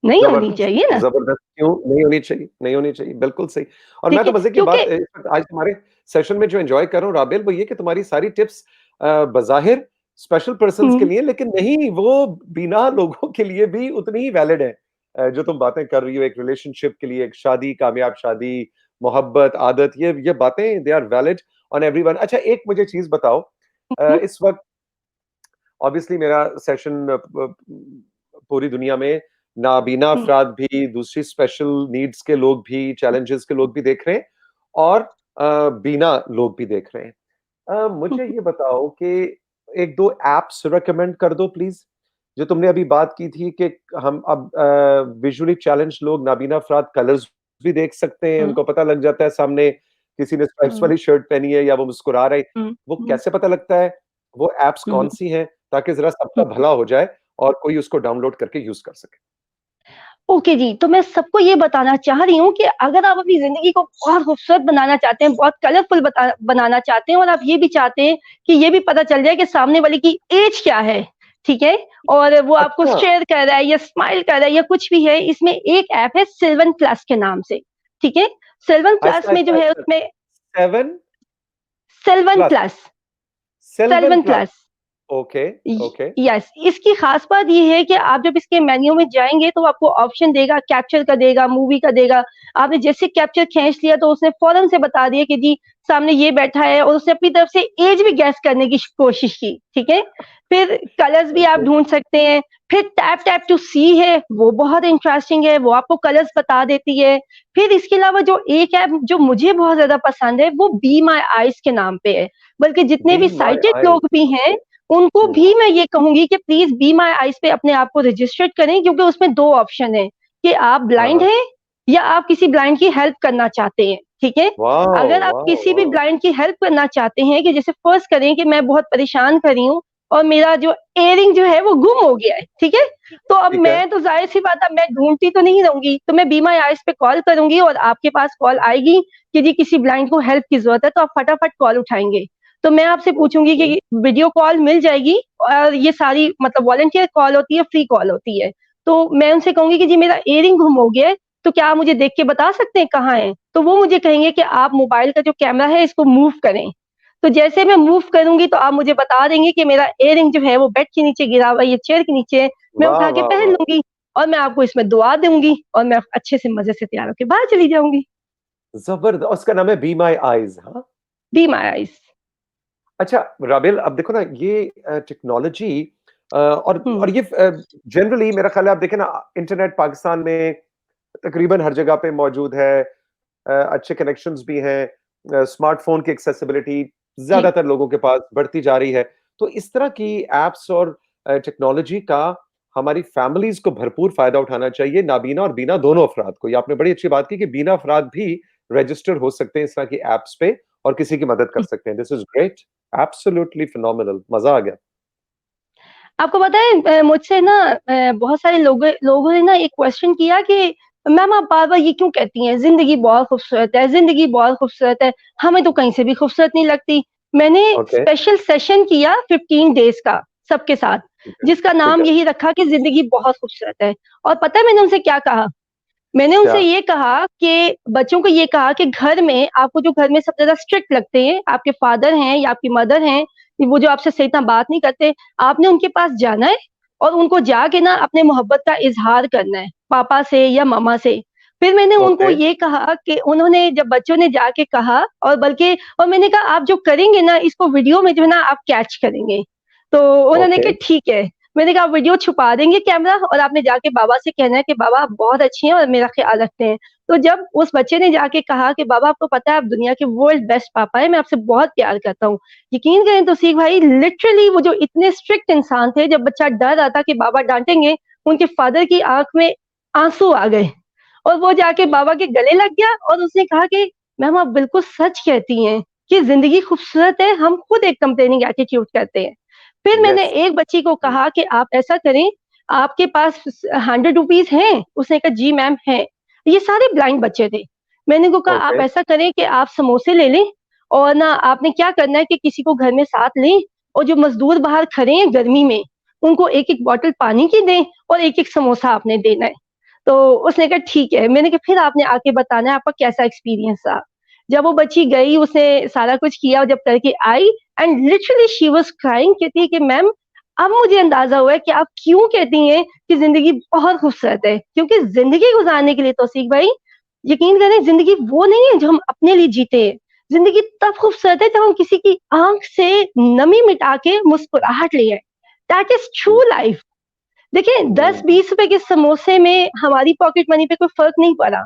नहीं होनी ज़बरदस्त, चाहिए ना, ज़बरदस्त क्यों नहीं होनी चाहिए, नहीं होनी चाहिए, बिल्कुल सही। और मैं ठीक तो है? मज़े की क्योंकि बात इस वक़्त आज हमारे सेशन में जो एन्जॉय कर रहा हूँ राबिल, वो ये कि तुम्हारी सारी टिप्स बज़ाहिर स्पेशल पर्सन्स के हुँ, लिए, लेकिन नहीं, वो बिना लोगों के लिए भी उतनी ही वैलिड है। जो तुम बातें कर रही हो एक रिलेशनशिप के लिए, एक शादी, कामयाब शादी, मोहब्बत, आदत, ये बातें they are valid on everyone. अच्छा, एक मुझे चीज़ बताओ, हुँ, इस वक़्त ऑब्वियसली मेरा सेशन पूरी दुनिया में नाबीना हुँ, अफ़राद भी, दूसरी स्पेशल नीड्स के लोग भी, चैलेंजेस के लोग भी देख रहे हैं और बीना लोग भी देख रहे हैं। हुँ, मुझे ये बताओ कि 1-2 ऐप्स रिकमेंड कर दो प्लीज़, जो तुमने अभी बात की थी कि हम अब विज़ुअली चैलेंज्ड लोग, नाबीना अफ़राद कलर्स भी देख सकते हैं, हुँ, उनको पता लग जाता है सामने किसी ने स्ट्राइप्स हुँ, वाली शर्ट पहनी है या वो मुस्कुरा रहा है, हुँ, वो हुँ, कैसे पता लगता है? वो ऐप्स हुँ, कौन-सी हैं? ताकि ज़रा हुँ। सबका भला हो जाए और कोई उसको डाउनलोड करके यूज़ कर सके। ओके जी, तो मैं सबको ये बताना चाह रही हूँ कि अगर आप अपनी ज़िंदगी को बहुत खूबसूरत बनाना चाहते हैं, बहुत कलरफुल बनाना चाहते हैं और आप ये भी चाहते हैं कि ये भी पता चल जाए कि सामने वाले की एज क्या है, ठीक है? और वो आपको अच्छा, शेयर कर रहा है या स्माइल कर रहा है या कुछ भी है, इसमें एक ऐप है सिल्वन प्लस के नाम से, ठीक है? सिल्वन प्लस आहिस्ता, में जो आहिस्ता, है आहिस्ता उसमें 7 सिल्वन प्लस, प्लस, सिल्वन सिल्वन plus, plus, okay, okay. Yes, इसकी खास बात ये है कि आप जब इसके मेन्यू में जाएंगे तो आपको ऑप्शन देगा, कैप्चर का देगा, मूवी का देगा। आपने जैसे कैप्चर खींच लिया तो उसने फौरन से बता दिया कि जी सामने ये बैठा है, और उसने अपनी तरफ से एज भी गैस करने की कोशिश की। ठीक है, फिर कलर्स भी आप ओके। ढूंढ सकते हैं। फिर टैप टैप टू सी है, वो बहुत इंटरेस्टिंग है, वो आपको कलर्स बता देती है। फिर इसके अलावा जो एक ऐप जो मुझे बहुत ज्यादा पसंद है वो बी माई आईज के नाम पे है। बल्कि जितने बी भी माय साइटेड आईज़। लोग भी हैं उनको हुँ, भी मैं ये कहूंगी कि प्लीज बी माई आईज पे अपने आप को रजिस्टर्ड करें, क्योंकि उसमें दो ऑप्शन है कि आप हाँ, ब्लाइंड हाँ। हैं या आप किसी ब्लाइंड की हेल्प करना चाहते हैं। ठीक है, वॉव! अगर आप वॉव! किसी भी वॉव! ब्लाइंड की हेल्प करना चाहते हैं, कि जैसे फर्स्ट करें कि मैं बहुत परेशान कर रही हूँ और मेरा जो इयरिंग जो है वो गुम हो गया है। ठीक है, तो अब ठीक है। मैं तो जाहिर सी बात है मैं ढूंढती तो नहीं रहूंगी, तो मैं बी माई आईज पे कॉल करूंगी और आपके पास कॉल आएगी कि जी किसी ब्लाइंड को हेल्प की जरूरत है, तो आप फटाफट कॉल उठाएंगे। तो मैं आपसे पूछूंगी ओके। कि वीडियो कॉल मिल जाएगी, और ये सारी मतलब वॉलंटियर कॉल होती है, फ्री कॉल होती है। तो मैं उनसे कहूंगी कि जी मेरा इयरिंग गुम हो गया है, तो क्या आप मुझे देख के बता सकते हैं कहाँ है? तो वो मुझे कहेंगे कि आप मोबाइल का जो कैमरा है इसको मूव करें। तो जैसे मैं मूव करूंगी तो आप मुझे बता देंगे कि मेरा इयरिंग जो है वो बेड के नीचे गिरा हुआ है या चेयर के नीचे है। मैं वाह, उठा के वाह, पहन वाह! लूंगी और मैं आपको इसमें दुआ दूंगी, और मैं अच्छे से मजे से तैयार होकर बाहर चली जाऊंगी। उसका नाम है बी माय आईज़, हाँ? Be my eyes. अच्छा, राबिल, अब देखो ना ये टेक्नोलॉजी और हम्म। ये जनरली मेरा ख्याल है आप देखें ना इंटरनेट पाकिस्तान में तकरीबन हर जगह पे मौजूद है। अच्छे कनेक्शंस भी हैं। स्मार्टफ़ोन की एक्सेसिबिलिटी जी। ज़्यादातर लोगों के पास बढ़ती जा रही है। तो इस तरह की ऐप्स और टेक्नोलॉजी का हमारी फैमिलीज़ को भरपूर फ़ायदा उठाना चाहिए, नाबीना और बीना दोनों अफ़राद को। ये आपने बड़ी अच्छी बात की कि बीना अफ़राद भी रजिस्टर हो सकते हैं इस तरह की ऐप्स पे और किसी की मदद कर सकते हैं। This is great, absolutely phenomenal, मज़ा आ गया। आपको पता है मुझसे ना बहुत सारे लोगों ने ना एक क्वेश्चन किया कि मैम आप बार बार ये क्यों कहती हैं जिंदगी बहुत खूबसूरत है, जिंदगी बहुत खूबसूरत है, हमें तो कहीं से भी खूबसूरत नहीं लगती। मैंने ओके, स्पेशल सेशन किया 15 डेज का सबके साथ, ठीक है, जिसका ठीक नाम है। यही रखा कि जिंदगी बहुत खूबसूरत है। और पता है मैंने उनसे क्या कहा? मैंने क्या? उनसे ये कहा कि बच्चों को ये कहा कि घर में आपको जो घर में सबसे ज्यादा स्ट्रिक्ट लगते हैं, आपके फादर हैं या आपकी मदर हैं, वो जो आपसे सही इतना बात नहीं करते, आपने उनके पास जाना है और उनको जाके ना अपने मोहब्बत का इजहार करना है, पापा से या मामा से। फिर मैंने उनको ओके, ये कहा कि उन्होंने जब बच्चों ने जाके कहा, और बल्कि और मैंने कहा आप जो करेंगे ना इसको वीडियो में जो है ना आप कैच करेंगे। तो उन्होंने ओके, कहा ठीक है। मैंने कहा वीडियो छुपा देंगे कैमरा, और आपने जाके बाबा से कहना है कि बाबा आप बहुत अच्छे हैं और मेरा ख्याल रखते हैं। तो जब उस बच्चे ने जाके कहा कि बाबा आपको पता है आप दुनिया के वर्ल्ड बेस्ट पापा है, मैं आपसे बहुत प्यार करता हूँ, यकीन करें तो सीख भाई लिटरली वो जो इतने स्ट्रिक्ट इंसान थे, जब बच्चा डर रहा था कि बाबा डांटेंगे, उनके फादर की आंख में आंसू आ गए और वो जाके बाबा के गले लग गया और उसने कहा कि मैम आप बिल्कुल सच कहती हैं कि जिंदगी खूबसूरत है, हम खुद एक कंप्लेनिंग एटीट्यूड करते हैं। फिर मैंने यस। एक बच्ची को कहा कि आप ऐसा करें, आपके पास 100 रुपीज हैं? उसने कहा जी मैम है। ये सारे ब्लाइंड बच्चे थे। मैंने को कहा आप ओके, ऐसा करें कि आप समोसे ले लें, और ना आपने क्या करना है कि किसी को घर में साथ लें, और जो मजदूर बाहर खड़े हैं गर्मी में उनको एक एक बॉटल पानी की दें और एक एक समोसा आपने देना है। तो उसने कहा ठीक है। मैंने कहा फिर आपने आके बताना है आपका कैसा एक्सपीरियंस रहा। जब वो बच्ची गई उसने सारा कुछ किया, और जब करके आई and literally she was crying, कहती है कि मैम अब मुझे अंदाजा हुआ है कि आप क्यों कहती हैं कि जिंदगी बहुत खूबसूरत है, क्योंकि जिंदगी गुजारने के लिए तौसीक भाई यकीन करें जिंदगी वो नहीं है जो हम अपने लिए जीते हैं। जिंदगी तब खूबसूरत है जब हम किसी की आंख से नमी मिटा के मुस्कुराहट ले आए। That is true life. देखिए दस हुँ, बीस रुपए के समोसे में हमारी पॉकेट मनी पे कोई फर्क नहीं पड़ा,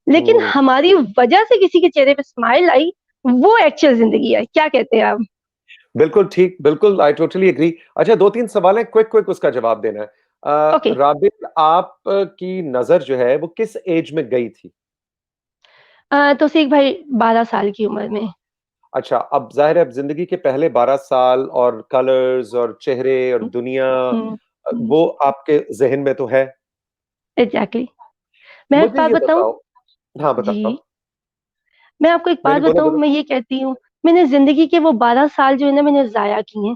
लेकिन हुँ। हमारी वजह से किसी के चेहरे पे स्माइल आई, वो एक्चुअल जिंदगी है। क्या कहते हैं आप? बिल्कुल ठीक, बिल्कुल आई टोटली एग्री। अच्छा 2-3 सवाल हैं, क्विक उसका जवाब देना है। ओके। राबिल आप की नज़र जो है वो किस ऐज में गई थी? तौसीक भाई 12 साल की उम्र में। अच्छा, अब ज़ाहिर है अब ज़िंदगी के पहले 12 साल और कलर्स और चेहरे और हुँ, दुनिया हुँ, हुँ, वो आपके ज़हन में तो है। एग्ज़ैक्टली। मैं एक मुझे बात ये बताऊँ? बताओ। हाँ, बताओ। जी, मैं आपको एक नहीं, बात नहीं, बोलो, बताऊँ, बोलो। मैं ये कहती हूँ, मैंने ज़िंदगी के वो 12 साल जो है ना मैंने ज़ाया किए हैं।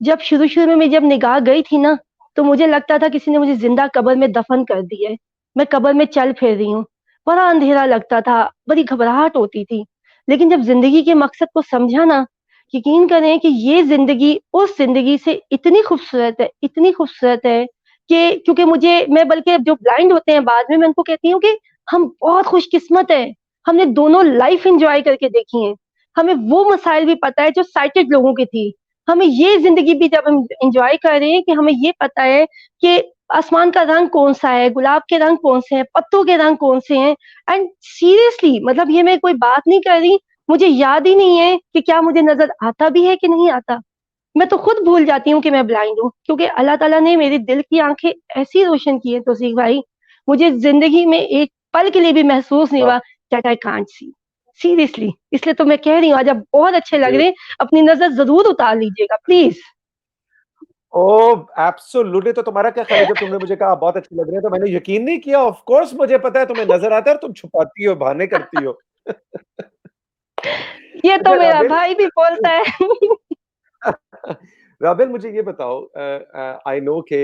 जब शुरू-शुरू में जब निगाह गई थी ना, तो मुझे लगता था किसी ने मुझे ज़िंदा कब्र में दफ़न कर दिया है। मैं कब्र में चल फिर रही हूँ। बड़ा अंधेरा लगता था, बड़ी घबराहट होती थी। लेकिन जब ज़िंदगी के मकसद को समझा ना, यकीन करें कि ये ज़िंदगी उस ज़िंदगी से इतनी खूबसूरत है कि क्योंकि मैं बल्कि जो ब्लाइंड होते हैं बाद में मैं उनको कहती हूँ कि हम बहुत खुशकिस्मत हैं। हमने दोनों लाइफ़ एन्जॉय करके देखी है। हमें वो मसाइल भी पता है जो साइटेड लोगों की थी। हमें ये ज़िंदगी भी जब हम एन्जॉय कर रहे हैं कि हमें ये पता है कि आसमान का रंग कौन-सा है, गुलाब के रंग कौन से हैं, पत्तों के रंग कौन से हैं एंड सीरियसली मतलब ये मैं कोई बात नहीं कर रही, मुझे याद ही नहीं है कि क्या मुझे नज़र आता भी है कि नहीं आता। मैं तो खुद भूल जाती हूँ कि मैं ब्लाइंड हूँ क्योंकि अल्लाह ताला ने मेरे दिल की आँखें ऐसी रोशन की हैं तौसीफ भाई, मुझे ज़िंदगी में एक पल के लिए भी महसूस नहीं वाह! हुआ that I can't see. Seriously इसलिए तो मैं कह रही हूँ आज आप बहुत अच्छे लग ग्रेट। रहे हैं, अपनी नज़र ज़रूर उतार लीजिएगा प्लीज़। ओह! एब्सोल्यूटली। तो तुम्हारा क्या ख़्याल है जब तुमने मुझे कहा आप बहुत अच्छे लग रहे हैं तो मैंने यकीन नहीं किया, ऑफ़ कोर्स मुझे पता है तुम्हें नज़र आता है और तुम छुपाती हो, बहाने करती हो। ये तो अच्छा मेरा राबिल भाई भी बोलता है। राबिल मुझे ये बताओ आई नो कि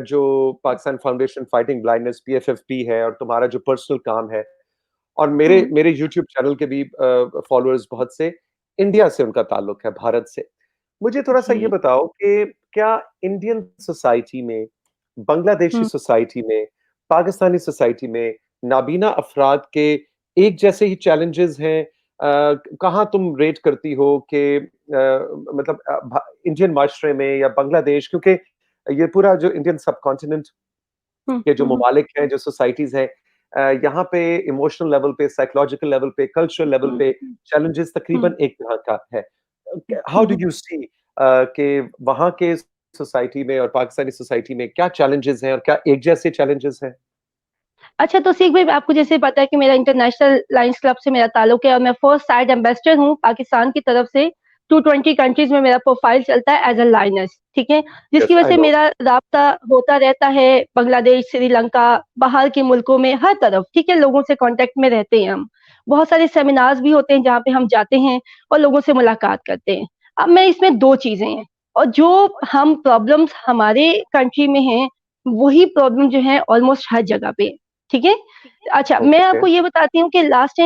जो पाकिस्तान फाउंडेशन फाइटिंग ब्लाइंडनेस पीएफएफपी है और तुम्हारा जो पर्सनल काम है और मेरे हुँ, मेरे यूट्यूब चैनल के भी फॉलोअर्स बहुत से इंडिया से उनका ताल्लुक है, भारत से। मुझे थोड़ा-सा ये जी। बताओ कि क्या इंडियन सोसाइटी में, बांग्लादेशी हुँ, सोसाइटी में, पाकिस्तानी सोसाइटी में नाबीना अफ़राद के एक जैसे ही चैलेंजेज़ हैं? कहाँ तुम रेट करती हो कि मतलब इंडियन माशरे में या बांग्लादेश क्योंकि ये पूरा जो इंडियन सबकॉन्टिनेंट हुँ, के जो हुँ, हुँ, ममालिक हैं, जो सोसाइटीज़ हैं यहाँ पे इमोशनल लेवल पे, साइकोलॉजिकल लेवल पे, कल्चरल लेवल हुँ, पे चैलेंजेस हुँ, तकरीबन एक तरह का है। हाउ हुँ, डू हुँ। यू सी कि वहाँ के सोसाइटी में और पाकिस्तानी सोसाइटी में क्या चैलेंजेस हैं और क्या एक जैसे चैलेंजेस हैं? अच्छा तो सीख भाई आपको जैसे पता है कि मेरा इंटरनेशनल लायंस क्लब से मेरा ताल्लुक है और मैं फर्स्ट साइड एम्बेसडर हूँ पाकिस्तान की तरफ से 220 कंट्रीज में मेरा प्रोफाइल चलता है एज अ लाइनस, ठीक है? जिसकी यस, वजह आई से नो। मेरा राब्ता होता रहता है बांग्लादेश, श्रीलंका, बाहर के मुल्कों में हर तरफ, ठीक है? लोगों से कॉन्टैक्ट में रहते हैं हम। बहुत सारे सेमिनार्स भी होते हैं जहाँ पे हम जाते हैं और लोगों से मुलाकात करते हैं। अब मैं इसमें 2 चीज़ें हैं और जो हम प्रॉब्लम्स हमारे कंट्री में हैं, वही प्रॉब्लम जो है ऑलमोस्ट हर जगह पे है, ठीक है? अच्छा, मैं ओके। आपको ये बताती हूँ कि लास्ट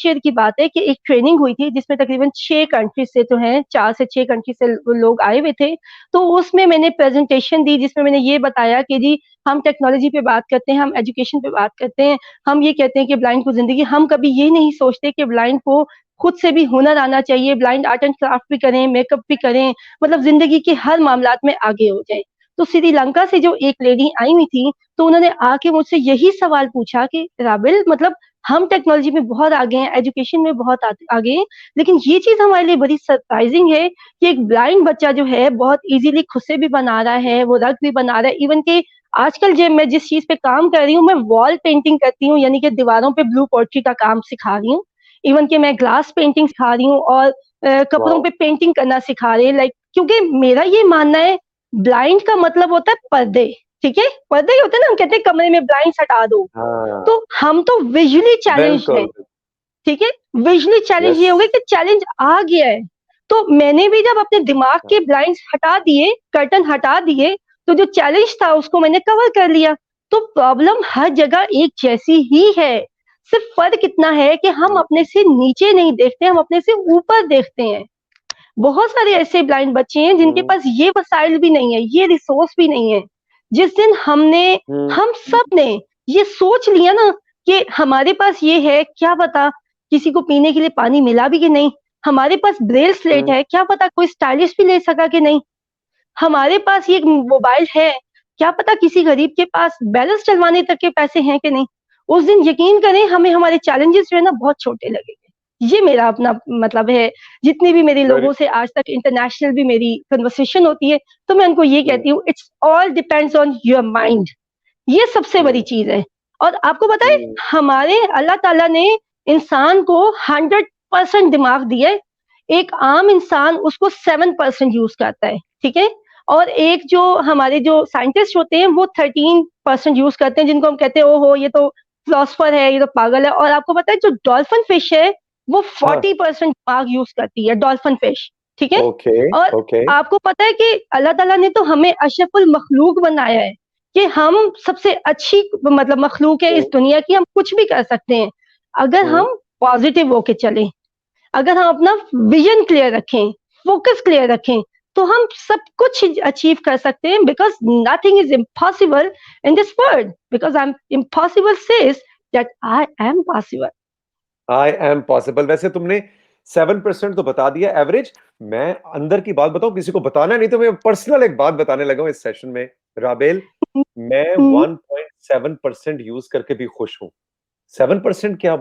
ईयर की बात है कि एक ट्रेनिंग हुई थी जिसमें तकरीबन 6 कंट्रीज़ से जो हैं 4 से 6 कंट्री से लोग आए हुए थे। तो उसमें मैंने प्रेज़ेंटेशन दी जिसमें मैंने ये बताया कि जी हम टेक्नोलॉजी पे बात करते हैं, हम एजुकेशन पे बात करते हैं, हम ये कहते हैं कि ब्लाइंड को ज़िंदगी हम कभी ये नहीं सोचते कि ब्लाइंड को खुद से भी हुनर आना चाहिए, ब्लाइंड आर्ट एंड क्राफ्ट भी करें, मेकअप भी करें, मतलब ज़िंदगी के हर मामलात में आगे हो जाएँ। तो श्रीलंका से जो एक लेडी आई हुई थी तो उन्होंने आके मुझसे यही सवाल पूछा कि राबिल मतलब हम टेक्नोलॉजी में बहुत आगे हैं, एजुकेशन में बहुत आगे हैं, लेकिन ये चीज़ हमारे लिए बड़ी सरप्राइज़िंग है कि एक ब्लाइंड बच्चा जो है बहुत ईज़िली खुद से भी बना रहा है, वो रग भी बना रहा है, इवन कि आजकल मैं जिस चीज़ पे काम कर रही हूँ, मैं वॉल पेंटिंग करती हूँ, यानी कि दीवारों पे ब्लू पोएट्री का काम सिखा रही हूँ। इवन कि मैं ग्लास पेंटिंग सिखा रही हूँ और कपड़ों वॉव! पे पेंटिंग करना सिखा रही हूँ लाइक क्योंकि मेरा ये मानना है ब्लाइंड का मतलब होता है पर्दे, ठीक है? पर्दे ही होते हैं ना, हम कहते हैं कमरे में ब्लाइंड्स हटा दो। हाँ, तो हम तो विजुअली चैलेंज्ड हैं, बिल्कुल। ठीक है? Visually challenge yes. ये हो गया कि चैलेंज आ गया है। तो मैंने भी जब अपने दिमाग के ब्लाइंड्स हटा दिए, कर्टन हटा दिए, तो जो चैलेंज था उसको मैंने कवर कर लिया। तो प्रॉब्लम हर जगह एक जैसी ही है। सिर्फ फ़र्क इतना है कि हम हुँ, अपने से नीचे नहीं देखते, हम अपने से ऊपर देखते हैं। बहुत सारे ऐसे ब्लाइंड बच्चे हैं जिनके हुँ, पास ये वसाइल भी नहीं है, ये रिसोर्स भी नहीं है। जिस दिन हुँ, हम सब ने ये सोच लिया ना कि हमारे पास ये है, क्या पता किसी को पीने के लिए पानी मिला भी कि नहीं? हमारे पास ब्रेल स्लेट हुँ, है, क्या पता कोई स्टाइलिश भी ले सका कि नहीं? हमारे पास ये मोबाइल है, क्या पता किसी गरीब के पास बैलेंस डलवाने तक के पैसे हैं कि नहीं? उस दिन यकीन करें हमें हमारे चैलेंजेस जो है ना बहुत छोटे लगेंगे। ये मेरा अपना मतलब है, जितने भी मेरे वेरी लोगों से आज तक इंटरनेशनल भी मेरी कन्वर्सेशन होती है, तो मैं उनको ये हुँ, कहती हूँ it's all depends on your mind. ये सबसे बड़ी हुँ, चीज़ है। और आपको पता है हुँ, हमारे अल्लाह ताला ने इंसान को 100% दिमाग दिया है। एक आम इंसान उसको 7% यूज़ करता है, ठीक है? और एक जो हमारे जो साइंटिस्ट होते हैं वो 13% यूज़ करते हैं जिनको हम कहते हैं ओहो! ये तो फिलॉसफर है, ये तो पागल है और आपको पता है जो डॉल्फिन फिश है वो हाँ, 40% दिमाग यूज़ करती है डॉल्फिन फिश, ठीक है? ओके, और ओके, आपको पता है कि अल्लाह ताला ने तो हमें अशरफुल मखलूक बनाया है। कि हम सबसे अच्छी मतलब मखलूक है इस हुँ, दुनिया की, हम कुछ भी कर सकते हैं, अगर हुँ, हम पॉज़िटिव होके चलें। अगर हम अपना विजन क्लियर रखें, फोकस क्लियर रखें, तो हम सब कुछ अचीव कर सकते हैं, because nothing is impossible in this world, because I am impossible says that I am possible. I am possible. वैसे तुमने 7% तो बता दिया एवरेज। मैं अंदर की बात बताऊं, किसी को बताना नहीं, तो मैं पर्सनल एक बात बताने लगा हूं इस सेशन में। राबेल, मैं 1.7% यूज करके भी खुश हूं। 7% क्या,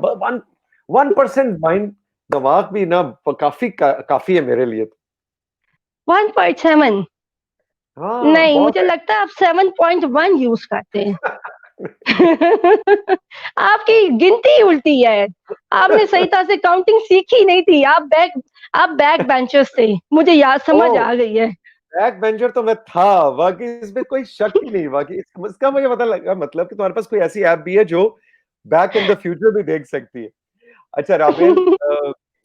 1% माइंड दिमाग भी ना काफी है मेरे लिए। 1.7? हाँ, नहीं, बहुत मुझे है। लगता है आप 7.1 यूज करते हैं। आपकी गिनती उल्टी है। आपने सही तरह से काउंटिंग सीखी नहीं थी। आप बैक बेंचर्स थे, मुझे याद समझ ओ, आ गई है। बैक बेंचर तो मैं था, बाकी इसमें कोई शक ही नहीं। बाकी इसका मुझे पता लगा, मतलब कि तुम्हारे पास कोई ऐसी ऐप भी है जो बैक इन द फ्यूचर भी देख सकती है। अच्छा राबेल,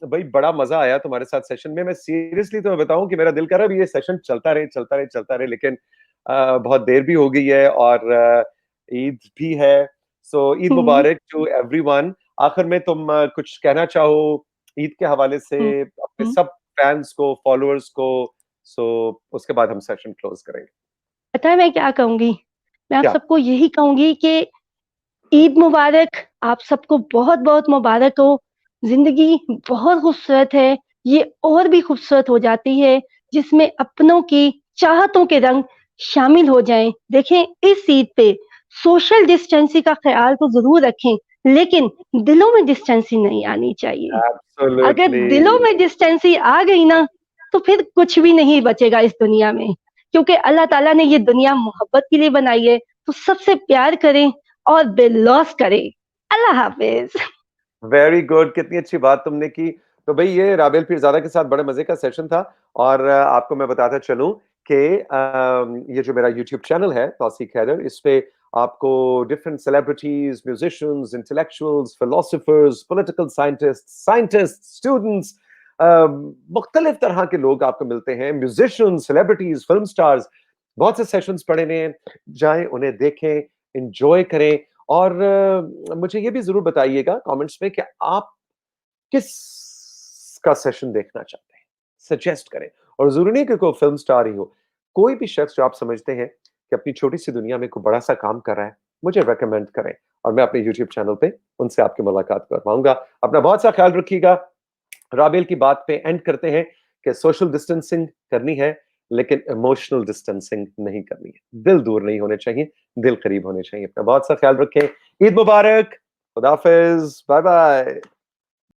भाई बड़ा मजा आया तुम्हारे साथ सेशन में। मैं सीरियसली तुम्हें बताऊं कि मेरा दिल कर रहा है ये सेशन चलता रहे चलता रहे चलता रहे, लेकिन बहुत देर भी हो गई है और ईद भी है। सो ईद हम्म, मुबारक टू एवरीवन। आखिर में तुम कुछ कहना चाहो ईद के हवाले से हम्म, अपने हम्म। सब फैंस को, फॉलोअर्स को? सो उसके बाद हम सेशन क्लोज करेंगे। पता है मैं क्या कहूंगी? मैं आप क्या? सबको यही कहूंगी कि ईद मुबारक। आप सबको बहुत बहुत मुबारक हो। जिंदगी बहुत खूबसूरत है। ये और भी खूबसूरत हो जाती है जिसमें अपनों की चाहतों के रंग शामिल हो जाएं। देखें, इस ईद पे सोशल डिस्टेंसिंग का ख्याल तो जरूर रखें, लेकिन दिलों में डिस्टेंसिंग नहीं आनी चाहिए। अगर एब्सोल्युटली। दिलों में डिस्टेंसी आ गई ना, तो फिर कुछ भी नहीं बचेगा इस दुनिया में। क्योंकि अल्लाह ताला ने ये दुनिया मोहब्बत के लिए बनाई है, तो सबसे प्यार करें और बेलौस करें। अल्लाह हाफिज। वेरी गुड, कितनी अच्छी बात तुमने की। तो भाई ये राबेल पीरजादा के साथ बड़े मजे का सेशन था। और आपको मैं बताता चलूं कि ये जो मेरा यूट्यूब चैनल है तौसीक हैदर, इस पे आपको different celebrities, musicians, intellectuals, philosophers, political scientist, students, मुख्तलिफ तरह के लोग आपको मिलते हैं। म्यूजिशियंस, सेलिब्रिटीज, फिल्म स्टार्स, बहुत से सेशंस पड़े हुए हैं। जाएं, उन्हें देखें, इंजॉय करें। और मुझे ये भी जरूर बताइएगा कमेंट्स में कि आप किस का सेशन देखना चाहते हैं, सजेस्ट करें। और जरूरी नहीं कि कोई फिल्म स्टार ही हो, कोई भी शख्स जो आप समझते हैं कि अपनी छोटी सी दुनिया में कोई बड़ा सा काम कर रहा है, मुझे रेकमेंड करें और मैं अपने यूट्यूब चैनल पे उनसे आपकी मुलाकात करवाऊंगा। अपना बहुत सा ख्याल रखिएगा। राबेल की बात पे एंड करते हैं कि सोशल डिस्टेंसिंग करनी है, लेकिन इमोशनल डिस्टेंसिंग नहीं करनी है। दिल दूर नहीं होने चाहिए, दिल करीब होने चाहिए। अपना बहुत सा ख्याल रखें। ईद मुबारक, खुदा हाफिज, बाय बाय।